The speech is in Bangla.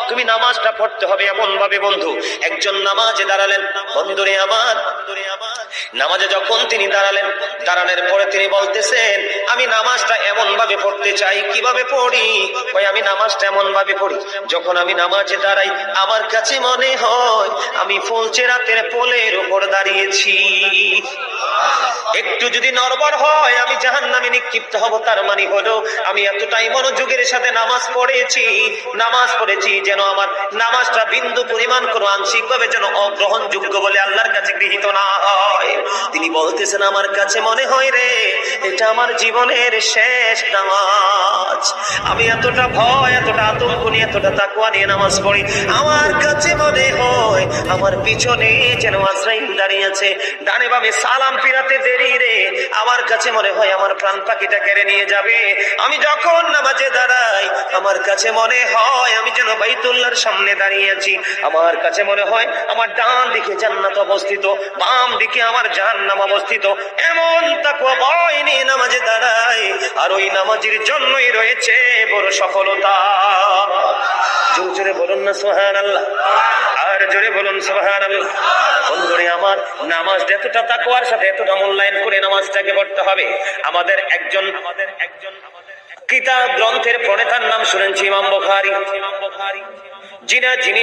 তুমি নামাজটা পড়তে হবে এমন ভাবে বন্ধু। একজন নামাজে দাঁড়ালেন, বন্ধুরে আমার, নামাজে যখন তিনি দাঁড়ালেন, দাঁড়ানোর পরে তিনি বলতেছেন আমি নামাজটা এমন ভাবে পড়তে চাই। কিভাবে পড়ি? ওই আমি নামাজটা এমন ভাবে পড়ি, যখন আমি নামাজে দাঁড়াই আমার কাছে মনে হয় আমি ফুলচেরাতের পোলের উপর দাঁড়িয়েছি। একটু যদি নড়বড় হয় আমি জাহান্নামে নিক্ষিপ্ত হব। তার মানে হলো আমি এতটাই মনোযোগের সাথে নামাজ পড়েছি যেন আমার নামাজটা বিন্দু পরিমাণ কোনো আংশিক ভাবে যেন অগ্রহণযোগ্য বলে আল্লাহর কাছে গৃহীত না হয়। তিনি বলতেছেন আমার কাছে মনে হয় রে এটা আমার জীবনের শেষ নামাজ। আমি এতটা ভয়, এতটা আতঙ্ক নিয়ে, এতটা তাকওয়া নিয়ে নামাজ পড়ি, আমার কাছে মনে হয় আমার পিছনে যেন আজরাইল দাঁড়িয়ে আছে, ডানে বামে সালাম ফিরাতে দেরি রে, আমার কাছে মনে হয় আমার প্রাণ পাখিটা কেড়ে নিয়ে যাবে। আমি যখন নামাজে দাঁড়াই আমার কাছে মনে হয় আমি যেন বাইতুল্লাহর সামনে দাঁড়িয়ে আছি। আমার কাছে মনে হয় আমার ডান দিকে জান্নাত অবস্থিত, বাম দিকে আমার জাহান্নাম অবস্থিত। এমন তাকওয়া ভয় নিয়ে নামাজে দাঁড়াই, আর ওই নামাজের জন্যই রয়েছে বড় সফলতা। জোরে জোরে বলুন না সুবহানাল্লাহ, আর জোরে বলুন সুবহানাল্লাহ। বন্ধুরে আমার, নামাজটা এতটা তাকওয়ার সাথে এতটা মূল্যায়ন করে নামাজটাকে পড়তে হবে। আমাদের একজন কিতাব গ্রন্থের প্রণেতার নাম শুনেছি ইমাম বুখারী। যিনি